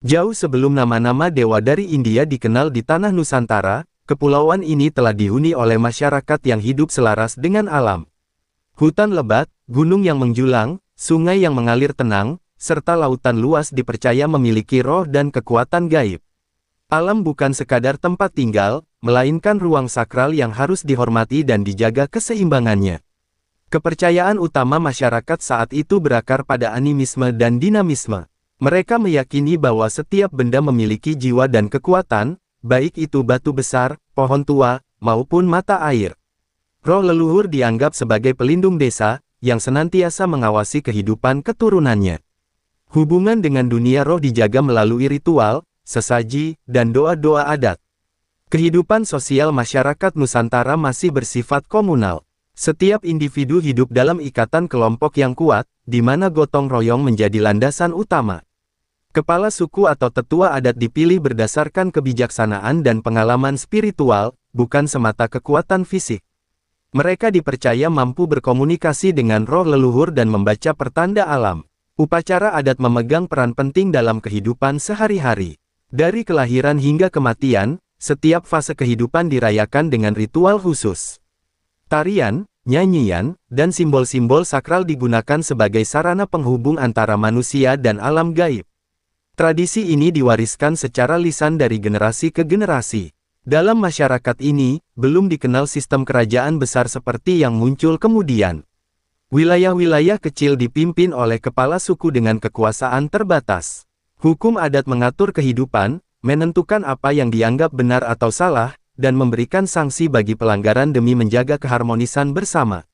Jauh sebelum nama-nama dewa dari India dikenal di tanah Nusantara, kepulauan ini telah dihuni oleh masyarakat yang hidup selaras dengan alam. Hutan lebat, gunung yang menjulang, sungai yang mengalir tenang, serta lautan luas dipercaya memiliki roh dan kekuatan gaib. Alam bukan sekadar tempat tinggal, melainkan ruang sakral yang harus dihormati dan dijaga keseimbangannya. Kepercayaan utama masyarakat saat itu berakar pada animisme dan dinamisme. Mereka meyakini bahwa setiap benda memiliki jiwa dan kekuatan, baik itu batu besar, pohon tua, maupun mata air. Roh leluhur dianggap sebagai pelindung desa, yang senantiasa mengawasi kehidupan keturunannya. Hubungan dengan dunia roh dijaga melalui ritual, sesaji, dan doa-doa adat. Kehidupan sosial masyarakat Nusantara masih bersifat komunal. Setiap individu hidup dalam ikatan kelompok yang kuat, di mana gotong royong menjadi landasan utama. Kepala suku atau tetua adat dipilih berdasarkan kebijaksanaan dan pengalaman spiritual, bukan semata kekuatan fisik. Mereka dipercaya mampu berkomunikasi dengan roh leluhur dan membaca pertanda alam. Upacara adat memegang peran penting dalam kehidupan sehari-hari. Dari kelahiran hingga kematian, setiap fase kehidupan dirayakan dengan ritual khusus. Tarian, nyanyian, dan simbol-simbol sakral digunakan sebagai sarana penghubung antara manusia dan alam gaib. Tradisi ini diwariskan secara lisan dari generasi ke generasi. Dalam masyarakat ini, belum dikenal sistem kerajaan besar seperti yang muncul kemudian. Wilayah-wilayah kecil dipimpin oleh kepala suku dengan kekuasaan terbatas. Hukum adat mengatur kehidupan, menentukan apa yang dianggap benar atau salah, dan memberikan sanksi bagi pelanggaran demi menjaga keharmonisan bersama.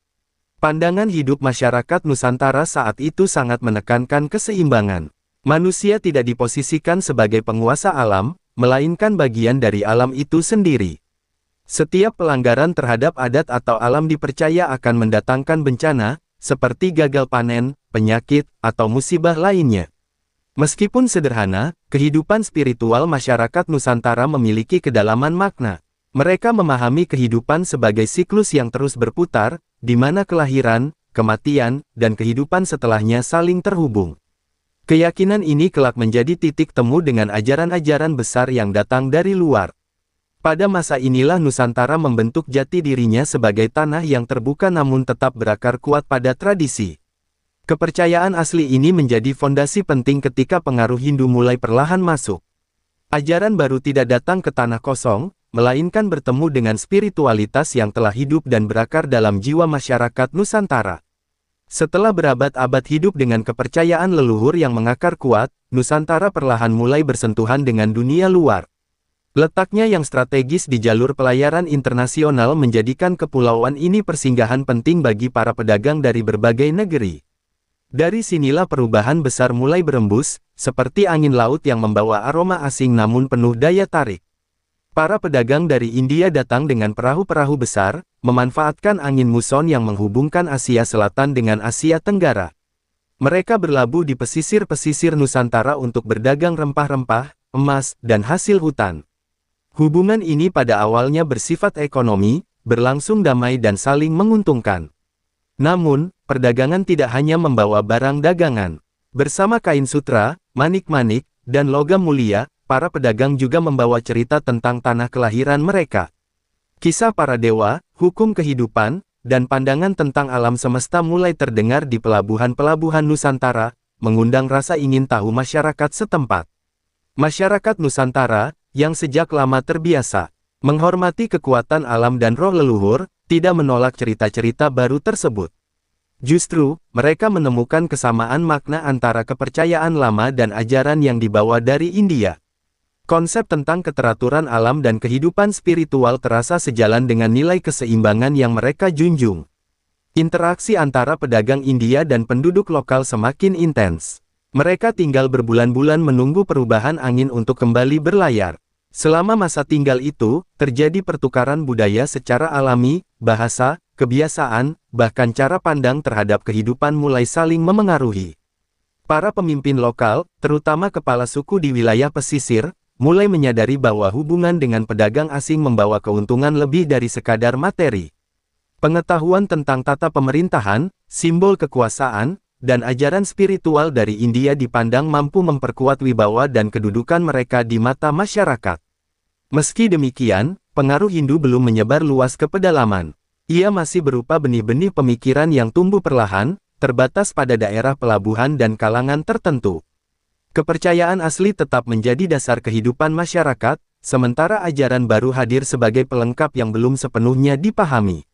Pandangan hidup masyarakat Nusantara saat itu sangat menekankan keseimbangan. Manusia tidak diposisikan sebagai penguasa alam, melainkan bagian dari alam itu sendiri. Setiap pelanggaran terhadap adat atau alam dipercaya akan mendatangkan bencana, seperti gagal panen, penyakit, atau musibah lainnya. Meskipun sederhana, kehidupan spiritual masyarakat Nusantara memiliki kedalaman makna. Mereka memahami kehidupan sebagai siklus yang terus berputar, di mana kelahiran, kematian, dan kehidupan setelahnya saling terhubung. Keyakinan ini kelak menjadi titik temu dengan ajaran-ajaran besar yang datang dari luar. Pada masa inilah Nusantara membentuk jati dirinya sebagai tanah yang terbuka namun tetap berakar kuat pada tradisi. Kepercayaan asli ini menjadi fondasi penting ketika pengaruh Hindu mulai perlahan masuk. Ajaran baru tidak datang ke tanah kosong, melainkan bertemu dengan spiritualitas yang telah hidup dan berakar dalam jiwa masyarakat Nusantara. Setelah berabad-abad hidup dengan kepercayaan leluhur yang mengakar kuat, Nusantara perlahan mulai bersentuhan dengan dunia luar. Letaknya yang strategis di jalur pelayaran internasional menjadikan kepulauan ini persinggahan penting bagi para pedagang dari berbagai negeri. Dari sinilah perubahan besar mulai berembus, seperti angin laut yang membawa aroma asing namun penuh daya tarik. Para pedagang dari India datang dengan perahu-perahu besar, memanfaatkan angin muson yang menghubungkan Asia Selatan dengan Asia Tenggara. Mereka berlabuh di pesisir-pesisir Nusantara untuk berdagang rempah-rempah, emas, dan hasil hutan. Hubungan ini pada awalnya bersifat ekonomi, berlangsung damai dan saling menguntungkan. Namun, perdagangan tidak hanya membawa barang dagangan. Bersama kain sutra, manik-manik, dan logam mulia, para pedagang juga membawa cerita tentang tanah kelahiran mereka. Kisah para dewa, hukum kehidupan, dan pandangan tentang alam semesta mulai terdengar di pelabuhan-pelabuhan Nusantara, mengundang rasa ingin tahu masyarakat setempat. Masyarakat Nusantara, yang sejak lama terbiasa menghormati kekuatan alam dan roh leluhur, tidak menolak cerita-cerita baru tersebut. Justru, mereka menemukan kesamaan makna antara kepercayaan lama dan ajaran yang dibawa dari India. Konsep tentang keteraturan alam dan kehidupan spiritual terasa sejalan dengan nilai keseimbangan yang mereka junjung. Interaksi antara pedagang India dan penduduk lokal semakin intens. Mereka tinggal berbulan-bulan menunggu perubahan angin untuk kembali berlayar. Selama masa tinggal itu, terjadi pertukaran budaya secara alami, bahasa, kebiasaan, bahkan cara pandang terhadap kehidupan mulai saling memengaruhi. Para pemimpin lokal, terutama kepala suku di wilayah pesisir, mulai menyadari bahwa hubungan dengan pedagang asing membawa keuntungan lebih dari sekadar materi. Pengetahuan tentang tata pemerintahan, simbol kekuasaan, dan ajaran spiritual dari India dipandang mampu memperkuat wibawa dan kedudukan mereka di mata masyarakat. Meski demikian, pengaruh Hindu belum menyebar luas ke pedalaman. Ia masih berupa benih-benih pemikiran yang tumbuh perlahan, terbatas pada daerah pelabuhan dan kalangan tertentu. Kepercayaan asli tetap menjadi dasar kehidupan masyarakat, sementara ajaran baru hadir sebagai pelengkap yang belum sepenuhnya dipahami.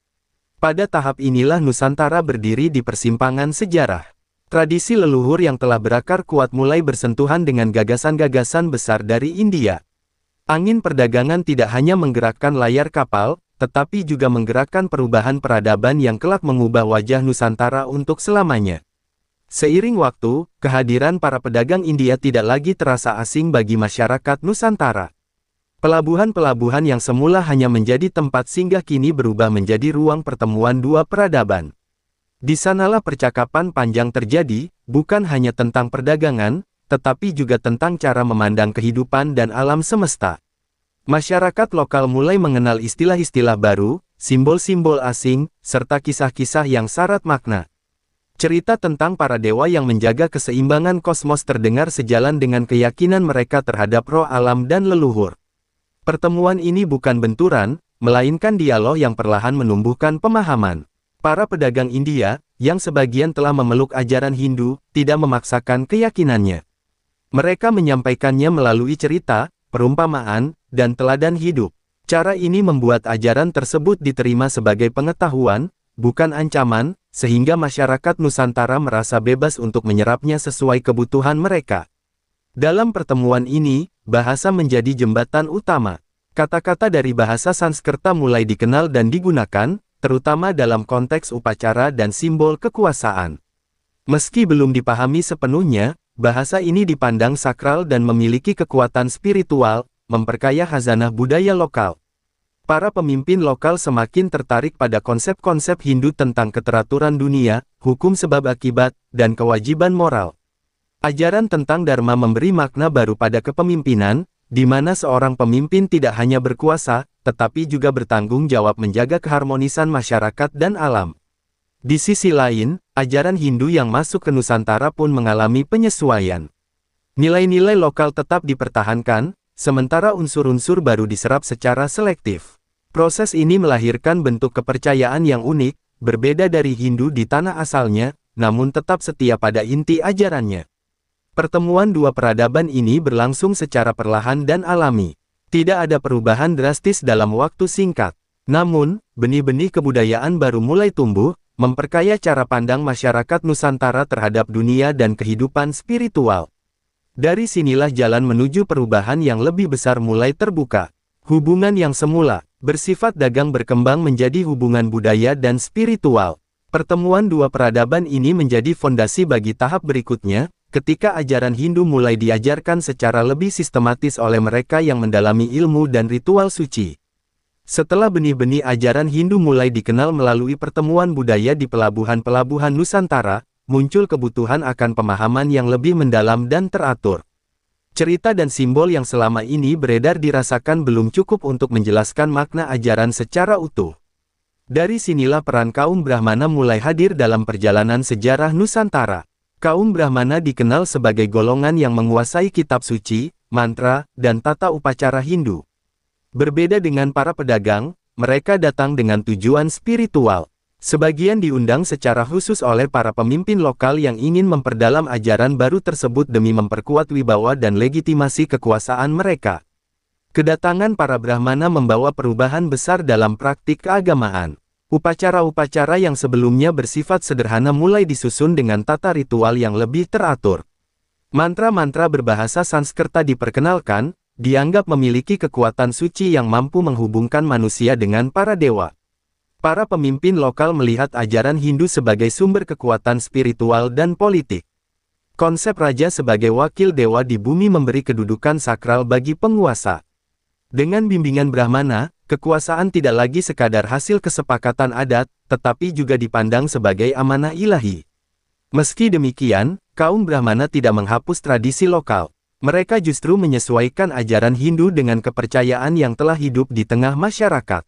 Pada tahap inilah Nusantara berdiri di persimpangan sejarah. Tradisi leluhur yang telah berakar kuat mulai bersentuhan dengan gagasan-gagasan besar dari India. Angin perdagangan tidak hanya menggerakkan layar kapal, tetapi juga menggerakkan perubahan peradaban yang kelak mengubah wajah Nusantara untuk selamanya. Seiring waktu, kehadiran para pedagang India tidak lagi terasa asing bagi masyarakat Nusantara. Pelabuhan-pelabuhan yang semula hanya menjadi tempat singgah kini berubah menjadi ruang pertemuan dua peradaban. Di sanalah percakapan panjang terjadi, bukan hanya tentang perdagangan, tetapi juga tentang cara memandang kehidupan dan alam semesta. Masyarakat lokal mulai mengenal istilah-istilah baru, simbol-simbol asing, serta kisah-kisah yang syarat makna. Cerita tentang para dewa yang menjaga keseimbangan kosmos terdengar sejalan dengan keyakinan mereka terhadap roh alam dan leluhur. Pertemuan ini bukan benturan, melainkan dialog yang perlahan menumbuhkan pemahaman. Para pedagang India, yang sebagian telah memeluk ajaran Hindu, tidak memaksakan keyakinannya. Mereka menyampaikannya melalui cerita, perumpamaan, dan teladan hidup. Cara ini membuat ajaran tersebut diterima sebagai pengetahuan, bukan ancaman, sehingga masyarakat Nusantara merasa bebas untuk menyerapnya sesuai kebutuhan mereka. Dalam pertemuan ini, bahasa menjadi jembatan utama. Kata-kata dari bahasa Sanskerta mulai dikenal dan digunakan, terutama dalam konteks upacara dan simbol kekuasaan. Meski belum dipahami sepenuhnya, bahasa ini dipandang sakral dan memiliki kekuatan spiritual, memperkaya khazanah budaya lokal. Para pemimpin lokal semakin tertarik pada konsep-konsep Hindu tentang keteraturan dunia, hukum sebab akibat, dan kewajiban moral. Ajaran tentang Dharma memberi makna baru pada kepemimpinan, di mana seorang pemimpin tidak hanya berkuasa, tetapi juga bertanggung jawab menjaga keharmonisan masyarakat dan alam. Di sisi lain, ajaran Hindu yang masuk ke Nusantara pun mengalami penyesuaian. Nilai-nilai lokal tetap dipertahankan, sementara unsur-unsur baru diserap secara selektif. Proses ini melahirkan bentuk kepercayaan yang unik, berbeda dari Hindu di tanah asalnya, namun tetap setia pada inti ajarannya. Pertemuan dua peradaban ini berlangsung secara perlahan dan alami. Tidak ada perubahan drastis dalam waktu singkat. Namun, benih-benih kebudayaan baru mulai tumbuh, memperkaya cara pandang masyarakat Nusantara terhadap dunia dan kehidupan spiritual. Dari sinilah jalan menuju perubahan yang lebih besar mulai terbuka. Hubungan yang semula bersifat dagang berkembang menjadi hubungan budaya dan spiritual. Pertemuan dua peradaban ini menjadi fondasi bagi tahap berikutnya, ketika ajaran Hindu mulai diajarkan secara lebih sistematis oleh mereka yang mendalami ilmu dan ritual suci. Setelah benih-benih ajaran Hindu mulai dikenal melalui pertemuan budaya di pelabuhan-pelabuhan Nusantara, muncul kebutuhan akan pemahaman yang lebih mendalam dan teratur. Cerita dan simbol yang selama ini beredar dirasakan belum cukup untuk menjelaskan makna ajaran secara utuh. Dari sinilah peran kaum Brahmana mulai hadir dalam perjalanan sejarah Nusantara. Kaum Brahmana dikenal sebagai golongan yang menguasai kitab suci, mantra, dan tata upacara Hindu. Berbeda dengan para pedagang, mereka datang dengan tujuan spiritual. Sebagian diundang secara khusus oleh para pemimpin lokal yang ingin memperdalam ajaran baru tersebut demi memperkuat wibawa dan legitimasi kekuasaan mereka. Kedatangan para Brahmana membawa perubahan besar dalam praktik keagamaan. Upacara-upacara yang sebelumnya bersifat sederhana mulai disusun dengan tata ritual yang lebih teratur. Mantra-mantra berbahasa Sanskerta diperkenalkan, dianggap memiliki kekuatan suci yang mampu menghubungkan manusia dengan para dewa. Para pemimpin lokal melihat ajaran Hindu sebagai sumber kekuatan spiritual dan politik. Konsep raja sebagai wakil dewa di bumi memberi kedudukan sakral bagi penguasa. Dengan bimbingan Brahmana, kekuasaan tidak lagi sekadar hasil kesepakatan adat, tetapi juga dipandang sebagai amanah ilahi. Meski demikian, kaum Brahmana tidak menghapus tradisi lokal. Mereka justru menyesuaikan ajaran Hindu dengan kepercayaan yang telah hidup di tengah masyarakat.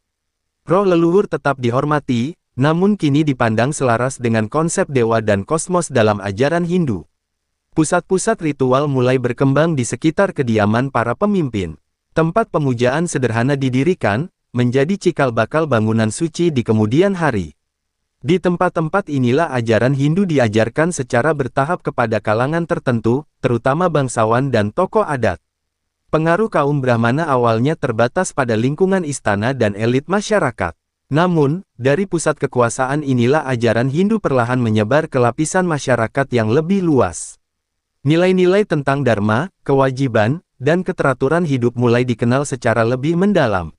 Roh leluhur tetap dihormati, namun kini dipandang selaras dengan konsep dewa dan kosmos dalam ajaran Hindu. Pusat-pusat ritual mulai berkembang di sekitar kediaman para pemimpin. Tempat pemujaan sederhana didirikan, menjadi cikal bakal bangunan suci di kemudian hari. Di tempat-tempat inilah ajaran Hindu diajarkan secara bertahap kepada kalangan tertentu, terutama bangsawan dan tokoh adat. Pengaruh kaum Brahmana awalnya terbatas pada lingkungan istana dan elit masyarakat. Namun, dari pusat kekuasaan inilah ajaran Hindu perlahan menyebar ke lapisan masyarakat yang lebih luas. Nilai-nilai tentang dharma, kewajiban, dan keteraturan hidup mulai dikenal secara lebih mendalam.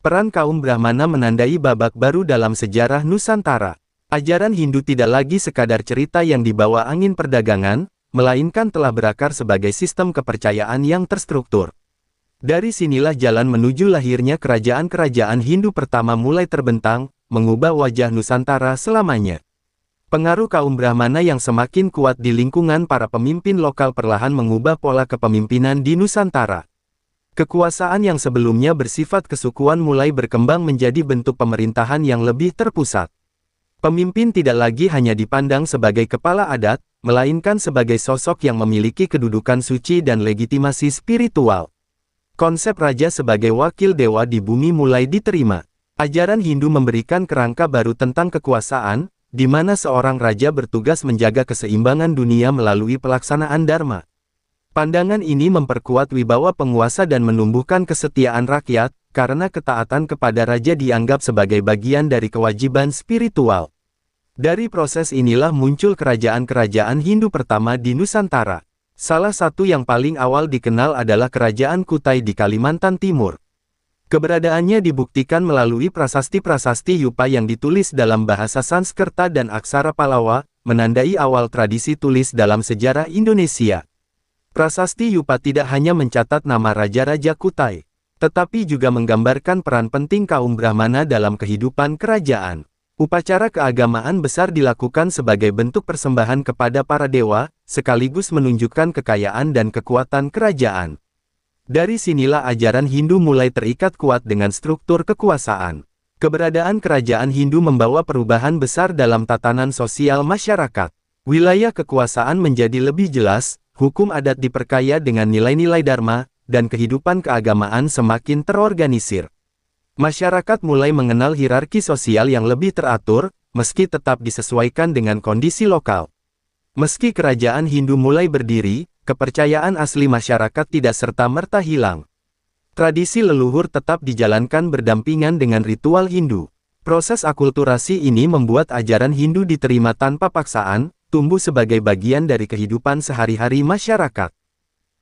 Peran kaum Brahmana menandai babak baru dalam sejarah Nusantara. Ajaran Hindu tidak lagi sekadar cerita yang dibawa angin perdagangan, melainkan telah berakar sebagai sistem kepercayaan yang terstruktur. Dari sinilah jalan menuju lahirnya kerajaan-kerajaan Hindu pertama mulai terbentang, mengubah wajah Nusantara selamanya. Pengaruh kaum Brahmana yang semakin kuat di lingkungan para pemimpin lokal perlahan mengubah pola kepemimpinan di Nusantara. Kekuasaan yang sebelumnya bersifat kesukuan mulai berkembang menjadi bentuk pemerintahan yang lebih terpusat. Pemimpin tidak lagi hanya dipandang sebagai kepala adat, melainkan sebagai sosok yang memiliki kedudukan suci dan legitimasi spiritual. Konsep raja sebagai wakil dewa di bumi mulai diterima. Ajaran Hindu memberikan kerangka baru tentang kekuasaan, di mana seorang raja bertugas menjaga keseimbangan dunia melalui pelaksanaan dharma. Pandangan ini memperkuat wibawa penguasa dan menumbuhkan kesetiaan rakyat, karena ketaatan kepada raja dianggap sebagai bagian dari kewajiban spiritual. Dari proses inilah muncul kerajaan-kerajaan Hindu pertama di Nusantara. Salah satu yang paling awal dikenal adalah Kerajaan Kutai di Kalimantan Timur. Keberadaannya dibuktikan melalui prasasti-prasasti Yupa yang ditulis dalam bahasa Sanskerta dan aksara Palawa, menandai awal tradisi tulis dalam sejarah Indonesia. Prasasti Yupa tidak hanya mencatat nama raja-raja Kutai, tetapi juga menggambarkan peran penting kaum Brahmana dalam kehidupan kerajaan. Upacara keagamaan besar dilakukan sebagai bentuk persembahan kepada para dewa, sekaligus menunjukkan kekayaan dan kekuatan kerajaan. Dari sinilah ajaran Hindu mulai terikat kuat dengan struktur kekuasaan. Keberadaan kerajaan Hindu membawa perubahan besar dalam tatanan sosial masyarakat. Wilayah kekuasaan menjadi lebih jelas, hukum adat diperkaya dengan nilai-nilai dharma, dan kehidupan keagamaan semakin terorganisir. Masyarakat mulai mengenal hierarki sosial yang lebih teratur, meski tetap disesuaikan dengan kondisi lokal. Meski kerajaan Hindu mulai berdiri, kepercayaan asli masyarakat tidak serta-merta hilang. Tradisi leluhur tetap dijalankan berdampingan dengan ritual Hindu. Proses akulturasi ini membuat ajaran Hindu diterima tanpa paksaan, tumbuh sebagai bagian dari kehidupan sehari-hari masyarakat.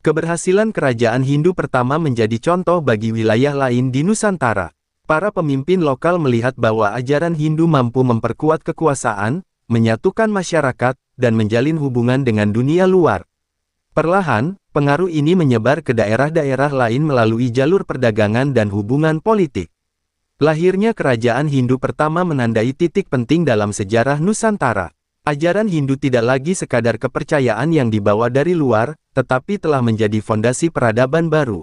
Keberhasilan kerajaan Hindu pertama menjadi contoh bagi wilayah lain di Nusantara. Para pemimpin lokal melihat bahwa ajaran Hindu mampu memperkuat kekuasaan, menyatukan masyarakat, dan menjalin hubungan dengan dunia luar. Perlahan, pengaruh ini menyebar ke daerah-daerah lain melalui jalur perdagangan dan hubungan politik. Lahirnya kerajaan Hindu pertama menandai titik penting dalam sejarah Nusantara. Ajaran Hindu tidak lagi sekadar kepercayaan yang dibawa dari luar, tetapi telah menjadi fondasi peradaban baru.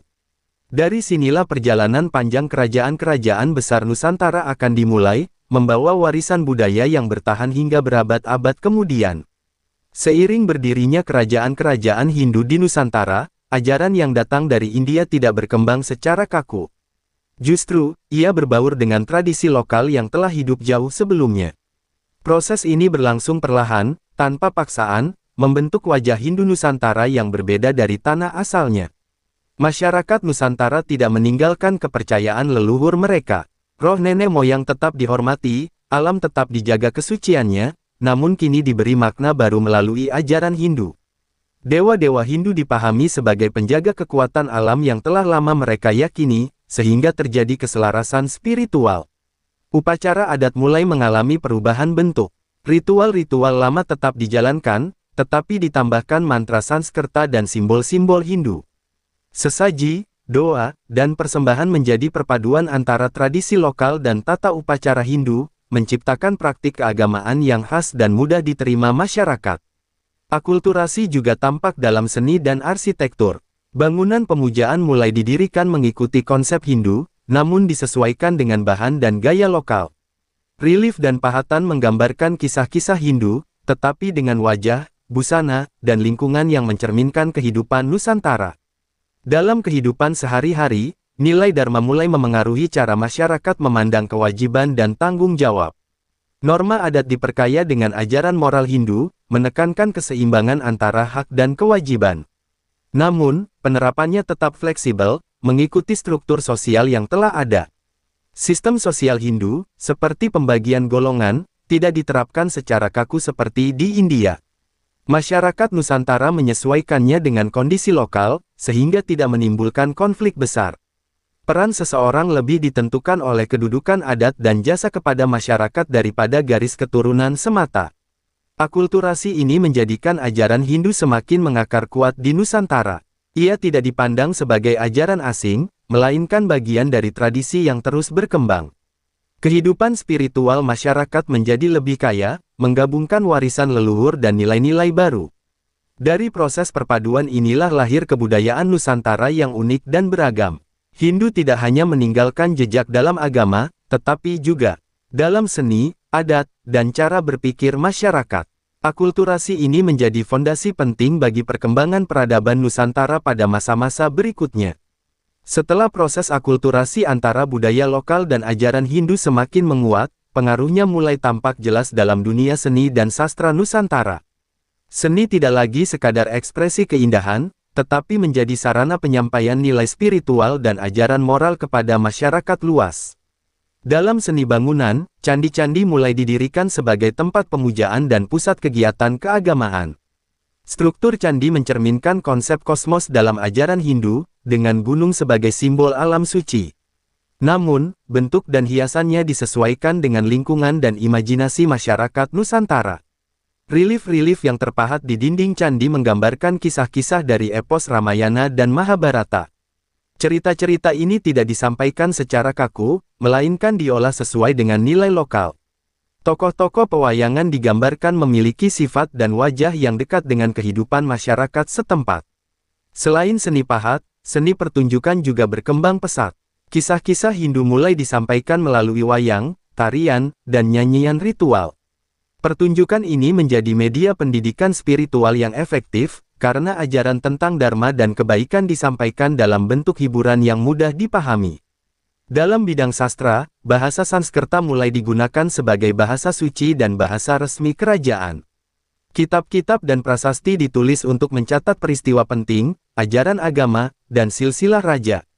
Dari sinilah perjalanan panjang kerajaan-kerajaan besar Nusantara akan dimulai, membawa warisan budaya yang bertahan hingga berabad-abad kemudian. Seiring berdirinya kerajaan-kerajaan Hindu di Nusantara, ajaran yang datang dari India tidak berkembang secara kaku. Justru, ia berbaur dengan tradisi lokal yang telah hidup jauh sebelumnya. Proses ini berlangsung perlahan, tanpa paksaan, membentuk wajah Hindu Nusantara yang berbeda dari tanah asalnya. Masyarakat Nusantara tidak meninggalkan kepercayaan leluhur mereka. Roh nenek moyang tetap dihormati, alam tetap dijaga kesuciannya, namun kini diberi makna baru melalui ajaran Hindu. Dewa-dewa Hindu dipahami sebagai penjaga kekuatan alam yang telah lama mereka yakini, sehingga terjadi keselarasan spiritual. Upacara adat mulai mengalami perubahan bentuk. Ritual-ritual lama tetap dijalankan, tetapi ditambahkan mantra Sanskerta dan simbol-simbol Hindu. Sesaji, doa, dan persembahan menjadi perpaduan antara tradisi lokal dan tata upacara Hindu, menciptakan praktik keagamaan yang khas dan mudah diterima masyarakat. Akulturasi juga tampak dalam seni dan arsitektur. Bangunan pemujaan mulai didirikan mengikuti konsep Hindu, namun disesuaikan dengan bahan dan gaya lokal. Relief dan pahatan menggambarkan kisah-kisah Hindu, tetapi dengan wajah, busana, dan lingkungan yang mencerminkan kehidupan Nusantara. Dalam kehidupan sehari-hari, nilai Dharma mulai memengaruhi cara masyarakat memandang kewajiban dan tanggung jawab. Norma adat diperkaya dengan ajaran moral Hindu, menekankan keseimbangan antara hak dan kewajiban. Namun, penerapannya tetap fleksibel, mengikuti struktur sosial yang telah ada. Sistem sosial Hindu, seperti pembagian golongan, tidak diterapkan secara kaku seperti di India. Masyarakat Nusantara menyesuaikannya dengan kondisi lokal, sehingga tidak menimbulkan konflik besar. Peran seseorang lebih ditentukan oleh kedudukan adat dan jasa kepada masyarakat daripada garis keturunan semata. Akulturasi ini menjadikan ajaran Hindu semakin mengakar kuat di Nusantara. Ia tidak dipandang sebagai ajaran asing, melainkan bagian dari tradisi yang terus berkembang. Kehidupan spiritual masyarakat menjadi lebih kaya, menggabungkan warisan leluhur dan nilai-nilai baru. Dari proses perpaduan inilah lahir kebudayaan Nusantara yang unik dan beragam. Hindu tidak hanya meninggalkan jejak dalam agama, tetapi juga dalam seni, adat, dan cara berpikir masyarakat. Akulturasi ini menjadi fondasi penting bagi perkembangan peradaban Nusantara pada masa-masa berikutnya. Setelah proses akulturasi antara budaya lokal dan ajaran Hindu semakin menguat, pengaruhnya mulai tampak jelas dalam dunia seni dan sastra Nusantara. Seni tidak lagi sekadar ekspresi keindahan, tetapi menjadi sarana penyampaian nilai spiritual dan ajaran moral kepada masyarakat luas. Dalam seni bangunan, candi-candi mulai didirikan sebagai tempat pemujaan dan pusat kegiatan keagamaan. Struktur candi mencerminkan konsep kosmos dalam ajaran Hindu, dengan gunung sebagai simbol alam suci. Namun, bentuk dan hiasannya disesuaikan dengan lingkungan dan imajinasi masyarakat Nusantara. Relief-relief yang terpahat di dinding candi menggambarkan kisah-kisah dari epos Ramayana dan Mahabharata. Cerita-cerita ini tidak disampaikan secara kaku, melainkan diolah sesuai dengan nilai lokal. Tokoh-tokoh pewayangan digambarkan memiliki sifat dan wajah yang dekat dengan kehidupan masyarakat setempat. Selain seni pahat, seni pertunjukan juga berkembang pesat. Kisah-kisah Hindu mulai disampaikan melalui wayang, tarian, dan nyanyian ritual. Pertunjukan ini menjadi media pendidikan spiritual yang efektif, karena ajaran tentang Dharma dan kebaikan disampaikan dalam bentuk hiburan yang mudah dipahami. Dalam bidang sastra, bahasa Sanskerta mulai digunakan sebagai bahasa suci dan bahasa resmi kerajaan. Kitab-kitab dan prasasti ditulis untuk mencatat peristiwa penting, ajaran agama, dan silsilah raja.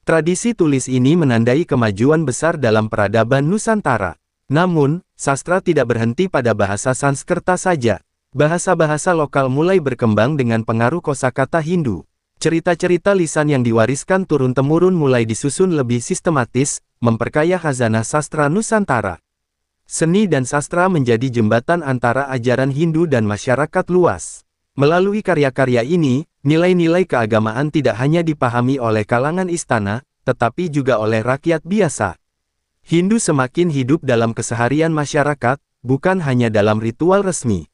Tradisi tulis ini menandai kemajuan besar dalam peradaban Nusantara. Namun, sastra tidak berhenti pada bahasa Sanskerta saja. Bahasa-bahasa lokal mulai berkembang dengan pengaruh kosakata Hindu. Cerita-cerita lisan yang diwariskan turun-temurun mulai disusun lebih sistematis, memperkaya khazanah sastra Nusantara. Seni dan sastra menjadi jembatan antara ajaran Hindu dan masyarakat luas. Melalui karya-karya ini, nilai-nilai keagamaan tidak hanya dipahami oleh kalangan istana, tetapi juga oleh rakyat biasa. Hindu semakin hidup dalam keseharian masyarakat, bukan hanya dalam ritual resmi.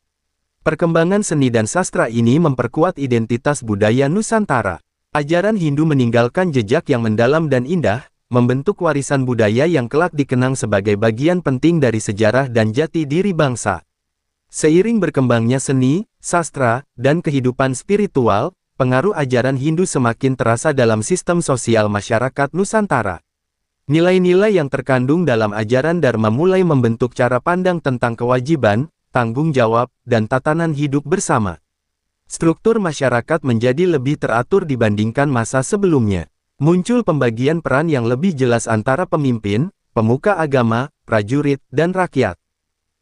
Perkembangan seni dan sastra ini memperkuat identitas budaya Nusantara. Ajaran Hindu meninggalkan jejak yang mendalam dan indah, membentuk warisan budaya yang kelak dikenang sebagai bagian penting dari sejarah dan jati diri bangsa. Seiring berkembangnya seni, sastra, dan kehidupan spiritual, pengaruh ajaran Hindu semakin terasa dalam sistem sosial masyarakat Nusantara. Nilai-nilai yang terkandung dalam ajaran Dharma mulai membentuk cara pandang tentang kewajiban, tanggung jawab, dan tatanan hidup bersama. Struktur masyarakat menjadi lebih teratur dibandingkan masa sebelumnya. Muncul pembagian peran yang lebih jelas antara pemimpin, pemuka agama, prajurit, dan rakyat.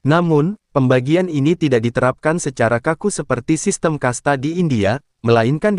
Namun, pembagian ini tidak diterapkan secara kaku seperti sistem kasta di India, melainkan